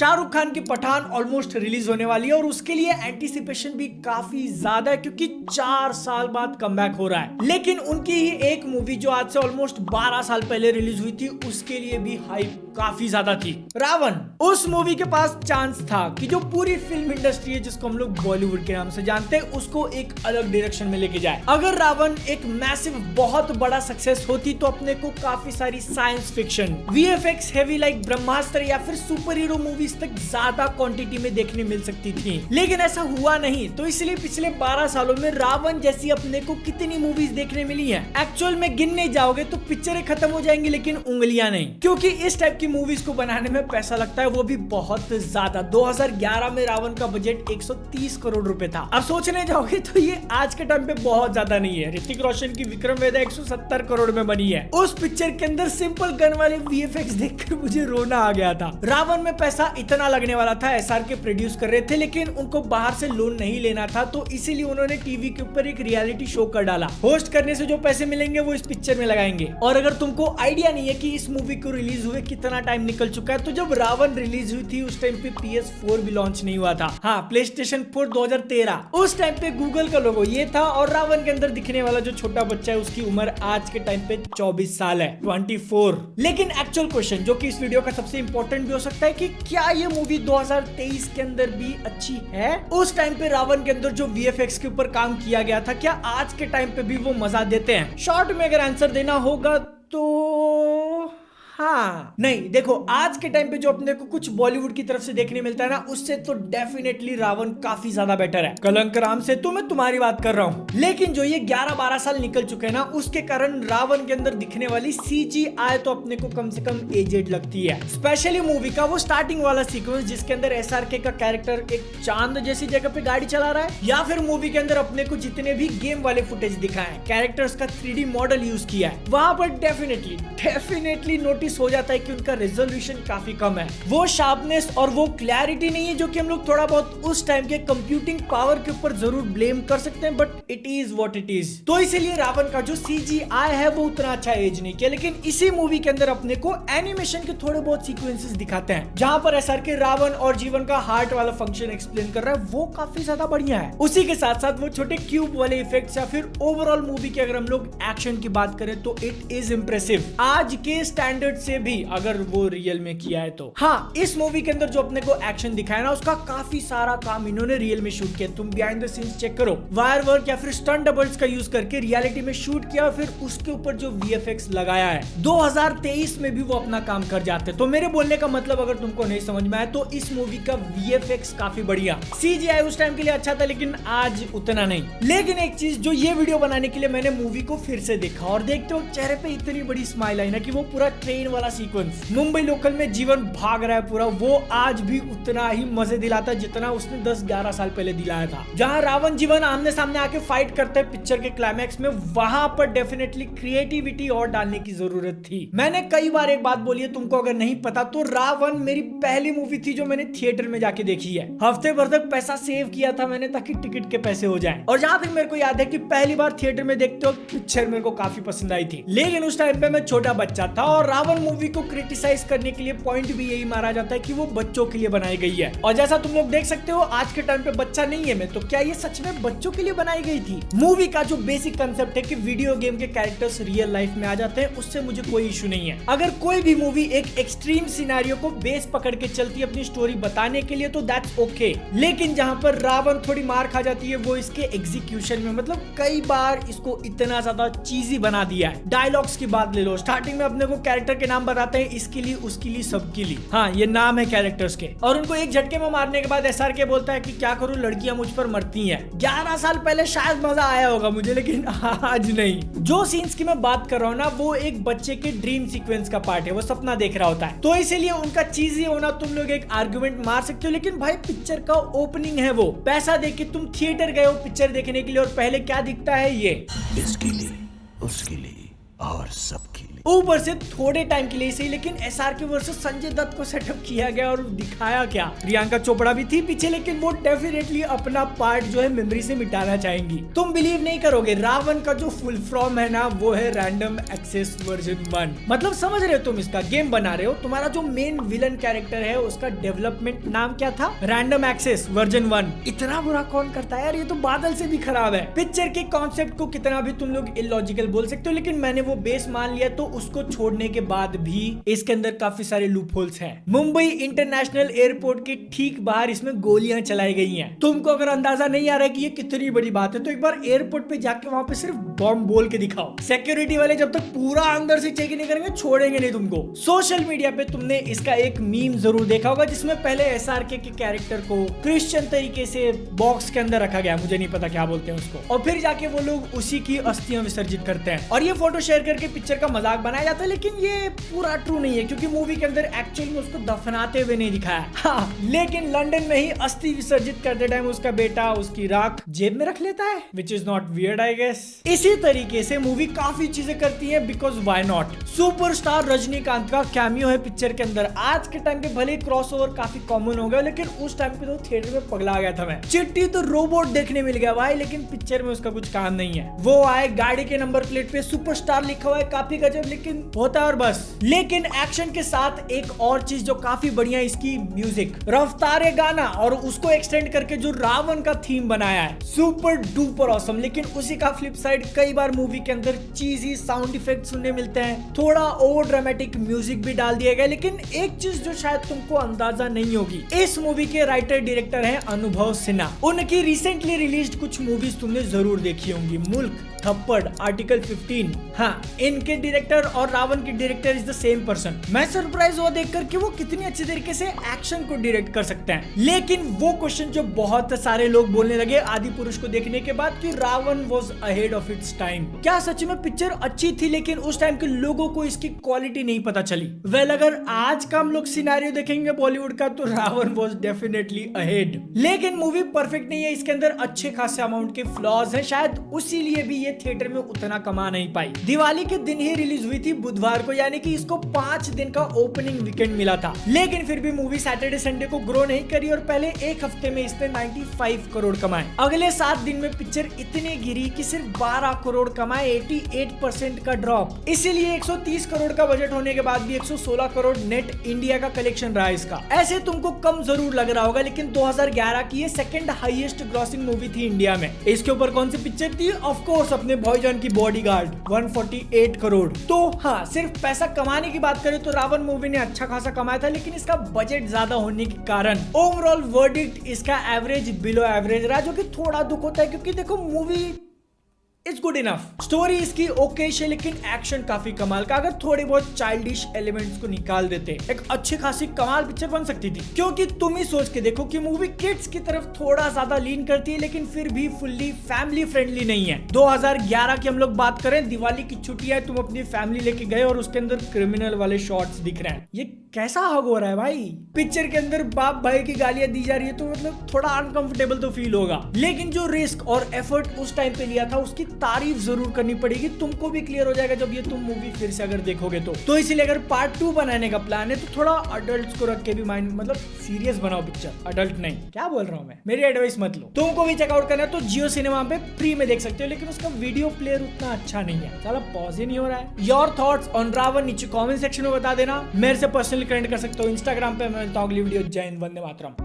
शाहरुख खान की Pathan almost release होने वाली है और उसके लिए एंटीसिपेशन भी काफी ज्यादा है क्योंकि 4 साल बाद कमबैक हो रहा है। लेकिन उनकी ही एक मूवी जो आज से ऑलमोस्ट 12 साल पहले रिलीज हुई थी उसके लिए भी हाइप काफी ज्यादा थी, रावण। उस मूवी के पास चांस था कि जो पूरी फिल्म इंडस्ट्री है जिसको हम लोग बॉलीवुड के नाम से जानते हैं उसको एक अलग डायरेक्शन में लेके जाए। अगर रावण एक मैसिव बहुत बड़ा सक्सेस होती तो अपने को काफी सारी science fiction VFX heavy like Brahmastra या फिर सुपर हीरो मूवीज तक ज्यादा क्वांटिटी में देखने मिल सकती थी, लेकिन ऐसा हुआ नहीं। तो इसलिए पिछले 12 सालों में रावण जैसी अपने को कितनी मूवीज देखने मिली हैं, एक्चुअल में गिनने जाओगे तो पिक्चरें खत्म हो जाएंगी लेकिन उंगलियां नहीं, क्योंकि इस टाइप की मूवीज को बनाने में पैसा लगता है, वो भी बहुत ज्यादा। 2011 में रावण का बजट 130 करोड़ रुपए था। अब सोचने जाओगे तो ये आज के टाइम पे बहुत ज्यादा नहीं है। ऋतिक रोशन की विक्रम वेदा 170 करोड़ में बनी है। उस पिक्चर के अंदर सिंपल गन वाले वीएफएक्स देखकर मुझे रोना आ गया था। रावण में पैसा इतना लगने वाला था, एसआरके प्रोड्यूस कर रहे थे, लेकिन उनको बाहर से लोन नहीं लेना था, तो इसीलिए उन्होंने टीवी के ऊपर एक रियलिटी शो कर डाला। होस्ट करने से जो पैसे मिलेंगे वो इस पिक्चर में लगाएंगे। और अगर तुमको आइडिया नहीं है कि इस मूवी को रिलीज हुए कितना टाइम निकल चुका है, तो जब रावण रिलीज हुई थी उस टाइम पे PS4 भी लॉन्च नहीं हुआ था। हाँ, PlayStation 4 2013। उस टाइम पे गूगल का लोगो ये था और रावण के अंदर दिखने वाला जो छोटा बच्चा है उसकी उम्र आज के टाइम पे 24 साल है, 24। लेकिन एक्चुअल क्वेश्चन जो कि इस वीडियो का सबसे इंपॉर्टेंट भी हो सकता है कि क्या ये मूवी 2023 के अंदर भी अच्छी है? उस टाइम पे रावण के अंदर जो VFX के ऊपर काम किया गया था, क्या आज के टाइम पे भी वो मजा देते हैं? शॉर्ट में अगर आंसर देना होगा तो हाँ नहीं। देखो, आज के टाइम पे जो अपने को कुछ बॉलीवुड की तरफ से देखने मिलता है ना, उससे तो डेफिनेटली रावण काफी ज्यादा बेटर है। कलंक राम से तो मैं तुम्हारी बात कर रहा हूँ, लेकिन जो ये 11-12 साल निकल चुके हैं ना, उसके कारण रावण के अंदर दिखने वाली CGI तो अपने को कम से कम एजेड लगती है। स्पेशली मूवी का वो स्टार्टिंग वाला सीक्वेंस जिसके अंदर SRK का कैरेक्टर एक चांद जैसी जगह पे गाड़ी चला रहा है, या फिर मूवी के अंदर अपने को जितने भी गेम वाले फुटेज दिखाए, कैरेक्टर्स का 3D मॉडल यूज किया है, वहां पर डेफिनेटली नोटिस हो जाता है कि उनका रेजोल्यूशन काफी कम है। वो शार्पनेस और वो क्लैरिटी नहीं है जो कि हम लोग थोड़ा बहुत उस टाइम के कंप्यूटिंग पावर के ऊपर जरूर ब्लेम कर सकते हैं, but it is what it is. तो इसीलिए रावण का जो CGI है वो उतना अच्छा एज नहीं किया, लेकिन इसी मूवी के अंदर अपने को एनिमेशन के थोड़े बहुत सीक्वेंसेस दिखाते हैं जहां पर SRK रावण और जीवन का हार्ट वाला फंक्शन एक्सप्लेन कर रहा है, वो काफी ज्यादा बढ़िया है। उसी के साथ साथ वो छोटे क्यूब वाले इफेक्ट्स या फिर ओवरऑल मूवी की अगर हम लोग एक्शन की बात करें तो इट इज इंप्रेसिव आज के स्टैंडर्ड से भी, अगर वो रियल में किया है तो। हाँ, इस मूवी के अंदर जो अपने को एक्शन दिखाया ना, उसका काफी सारा काम इन्होंने रियल में शूट किया। तुम बिहाइंड द सीन्स चेक करो, वायर वर्क या फिर स्टंट डबल्स का यूज करके रियलिटी में शूट किया, फिर उसके ऊपर जो VFX लगाया है। 2023 में भी वो अपना काम कर जाते। तो मेरे बोलने का मतलब अगर तुमको नहीं समझ में आया तो इस मूवी का VFX काफी बढ़िया, CGI उस टाइम के लिए अच्छा था लेकिन आज उतना नहीं। लेकिन एक चीज जो ये वीडियो बनाने के लिए मैंने मूवी को फिर से देखा और देखते वक्त चेहरे पे इतनी बड़ी स्माइल आई ना कि वो पूरा ट्रेन वाला सीक्वेंस, मुंबई लोकल में जीवन भाग रहा है पूरा, वो आज भी उतना ही मजे दिलाता है जितना उसने 10-11 साल पहले दिलाया था। जहां रावण जीवन आमने सामने आके फाइट करते हैं पिक्चर के क्लाइमैक्स में, वहां पर डेफिनेटली क्रिएटिविटी और डालने की जरूरत थी। मैंने कई बार एक बात बोली है, तुमको अगर नहीं पता तो रावण मेरी पहली मूवी थी जो मैंने थिएटर में जाके देखी है। हफ्ते भर तक पैसा सेव किया था मैंने ताकि टिकट के पैसे हो जाए। और जहां तक मेरे को याद है कि पहली बार थिएटर में देखते हो पिक्चर मेरे को काफी पसंद आई थी, लेकिन उस टाइम पे मैं छोटा बच्चा था और रावण मूवी को क्रिटिसाइज करने के लिए पॉइंट भी यही मारा जाता है कि वो बच्चों के लिए बनाई गई है। और जैसा तुम लोग देख सकते हो आज के टाइम पे बच्चा नहीं है मैं, तो क्या ये सच में बच्चों के लिए बनाई गई थी? मूवी का जो बेसिक कंसेप्ट है कि वीडियो गेम के कैरेक्टर्स रियल लाइफ में आ जाते हैं, उससे मुझे कोई इशू नहीं है। अगर कोई भी मूवी एक एक्सट्रीम सिनेरियो को बेस पकड़ के चलती है अपनी स्टोरी बताने के लिए तो दैट्स ओके, लेकिन जहां पर रावण थोड़ी मार खा जाती है वो इसके एग्जीक्यूशन में। मतलब कई बार इसको इतना ज्यादा चीजी बना दिया है। डायलॉग्स की बात ले लो, स्टार्टिंग में अपने को कैरेक्टर के नाम बताते हैं, इसके लिए उसके लिए सबके लिए, हाँ ये नाम है कैरेक्टर्स के, और उनको एक झटके में मारने के बाद SRK बोलता है कि क्या करूं, लड़कियां मुझ पर मरती हैं। 11 साल पहले शायद मजा आया होगा मुझे, लेकिन आज नहीं। जो सीन्स की मैं बात कर रहा हूं ना, वो एक बच्चे के ड्रीम सीक्वेंस का पार्ट है, वो सपना देख रहा होता है, तो इसीलिए उनका चीजी होना तुम लोग एक आर्गुमेंट मार सकते हो, लेकिन भाई पिक्चर का ओपनिंग है, वो पैसा दे के तुम थिएटर गए हो पिक्चर देखने के लिए और पहले क्या दिखता है, ये इसके लिए, उसके लिए और सबके लिए। ऊपर से थोड़े टाइम के लिए सही, लेकिन एसआरके वर्सेस संजय दत्त को सेटअप किया गया और दिखाया क्या। प्रियंका चोपड़ा भी थी पीछे, लेकिन वो डेफिनेटली अपना पार्ट जो है मेमोरी से मिटाना चाहेंगी। तुम बिलीव नहीं करोगे, रावण का जो फुल फॉर्म है ना, वो है रैंडम एक्सेस वर्जन 1। मतलब समझ रहे हो, तुम इसका गेम बना रहे हो, तुम्हारा जो मेन विलन कैरेक्टर है उसका डेवलपमेंट नाम क्या था, रैंडम एक्सेस वर्जन 1। इतना बुरा कौन करता है यार, ये तो बादल से भी खराब है। पिक्चर के कॉन्सेप्ट को कितना भी तुम लोग इलॉजिकल बोल सकते हो, लेकिन मैंने वो बेस मान लिया, तो उसको छोड़ने के बाद भी इसके अंदर काफी सारे लूप होल्स हैं। मुंबई इंटरनेशनल एयरपोर्ट के ठीक बाहर इसमें गोलियां चलाई गई हैं। तुमको अगर अंदाजा नहीं आ रहा है कि ये कितनी बड़ी बात है, तो एक बार एयरपोर्ट पे जाके वहां पे सिर्फ बम बोल के दिखाओ। सिक्योरिटी वाले जब तक पूरा अंदर से चेक नहीं करेंगे, छोड़ेंगे नहीं तुमको। सोशल मीडिया पे तुमने इसका एक मीम जरूर देखा होगा, जिसमें पहले एसआरके के कैरेक्टर को क्रिश्चियन तरीके से बॉक्स के अंदर रखा गया, मुझे नहीं पता क्या बोलते हैं उसको, और फिर जाके वो लोग उसी की अस्थियां विसर्जित करते हैं और ये फोटो शेयर करके पिक्चर का मजाक बनाया जाता है। लेकिन ये पूरा ट्रू नहीं है, क्योंकि मूवी के अंदर एक्चुअल में उसको दफनाते हुए नहीं दिखाया। हाँ, लेकिन लंदन में ही अस्थि विसर्जित करते टाइम उसका बेटा उसकी राख जेब में रख लेता है, which is not weird I guess. इसी तरीके से मूवी काफी चीजें करती है, because why not. Superstar Rajinikanth का कैमियो है पिक्चर के अंदर। आज के टाइम पे भले क्रॉसओवर काफी कॉमन हो गया, लेकिन उस टाइम पे तो थिएटर में पगला गया था मैं। चिट्टी तो रोबोट देखने मिल गया भाई, लेकिन पिक्चर में उसका कुछ काम नहीं है। वो आए, गाड़ी के नंबर प्लेट पे सुपरस्टार लिखा हुआ है, काफी गजब, लेकिन होता है और बस। लेकिन एक्शन के साथ एक और चीज जो काफी बढ़िया है, इसकी म्यूजिक, रफ्तार गाना, और उसको एक्सटेंड करके जो रावण का थीम बनाया है, सुपर डुपर ऑसम। लेकिन उसी का फ्लिप साइड, कई बार मूवी के अंदर चीजी साउंड इफेक्ट सुनने मिलते हैं, थोड़ा ओवर ड्रामेटिक म्यूजिक भी डाल दिया गया। लेकिन एक चीज जो शायद तुमको अंदाजा नहीं होगी, इस मूवी के राइटर डायरेक्टर हैं अनुभव सिन्हा। उनकी रिसेंटली रिलीज्ड कुछ मूवीज तुमने जरूर देखी होंगी, मुल्क, थप्पड़, आर्टिकल 15। हाँ, इनके डायरेक्टर और रावण के director is the same person. मैं सरप्राइज हुआ देखकर कि वो कितनी अच्छी तरीके से एक्शन को डायरेक्ट कर सकते हैं। लेकिन वो क्वेश्चन जो बहुत सारे लोग बोलने लगे आदि पुरुष को देखने के बाद, कि Ravan was ahead of its time. क्या सच में पिक्चर अच्छी थी, लेकिन उस टाइम के लोगों को इसकी क्वालिटी नहीं पता चली? वेल, अगर आज का हम लोग सिनेरियो देखेंगे बॉलीवुड का, तो रावण वाज डेफिनेटली अहेड। लेकिन मूवी परफेक्ट नहीं है, इसके अंदर अच्छे खासे अमाउंट के फ्लॉज हैं, शायद उसी लिए भी ये थिएटर में उतना कमा नहीं पाई। दिवाली के दिन ही रिलीज हुई थी बुधवार को, यानी कि इसको 5 दिन का ओपनिंग वीकेंड मिला था। लेकिन फिर भी मूवी सैटरडे संडे को ग्रो नहीं करी और पहले एक हफ्ते में इसने 95 करोड़ कमाए। अगले 7 दिन में पिक्चर इतने गिरी कि सिर्फ 12 करोड़ कमाए, 88% का ड्रॉप। इसीलिए 130 करोड़ का बजट होने के बाद भी 116 करोड़ नेट इंडिया का कलेक्शन रहा इसका। ऐसे तुमको कम जरूर लग रहा होगा, लेकिन 2011 की ये सेकंड हाईएस्ट ग्रॉसिंग मूवी थी इंडिया में। इसके ऊपर कौन सी पिक्चर थी? ऑफ कोर्स अपने भाईजान की बॉडीगार्ड, 148 करोड़। तो हाँ, सिर्फ पैसा कमाने की बात करें तो रावण मूवी ने अच्छा खासा कमाया था, लेकिन इसका बजट ज्यादा होने के कारण ओवरऑल वर्डिक्ट इसका एवरेज बिलो एवरेज रहा, जो कि थोड़ा दुख होता है, क्योंकि देखो movie it's good enough, story इसकी ओके है, लेकिन एक्शन काफी कमाल का। अगर थोड़े बहुत चाइल्डिश एलिमेंट्स को निकाल देते, एक अच्छी खासी कमाल पिक्चर बन सकती थी। क्योंकि तुम ही सोच के देखो कि मूवी किड्स की तरफ थोड़ा ज्यादा लीन करती है, लेकिन फिर भी फुल्ली फैमिली फ्रेंडली नहीं है। 2011 की हम लोग बात करें, दिवाली की छुट्टियां, तुम अपनी फैमिली लेके गए और उसके अंदर क्रिमिनल वाले शॉट्स दिख रहे हैं। ये कैसा हग हो रहा है भाई? पिक्चर के अंदर बाप भाई की गालियां दी जा रही है, तो मतलब थोड़ा अनकंफर्टेबल तो फील होगा। लेकिन जो रिस्क और एफर्ट उस टाइम पे लिया था, उसकी तारीफ जरूर करनी पड़ेगी। तुमको भी क्लियर हो जाएगा जब ये तुम मूवी फिर से अगर देखोगे तो इसीलिए अगर पार्ट 2 बनाने का प्लान है, तो थोड़ा अडल्ट को रख के भी माइंड, मतलब सीरियस बनाओ पिक्चर, अडल्ट नहीं। क्या बोल रहा हूँ मैं, मेरी एडवाइस मत लो। तुमको भी चेकआउट करना है तो जियो सिनेमा पे फ्री में देख सकते हो, लेकिन उसका वीडियो प्लेयर उतना अच्छा नहीं है। साला पॉज ही नहीं हो रहा है। योर थॉट्स ऑन रावण नीचे कमेंट सेक्शन में बता देना। मेरे से पर्सनली कनेक्ट कर सकते हो इंस्टाग्राम पे। मैं मिलता हूं अगली वीडियो। जय हिंद, वंदे मातरम।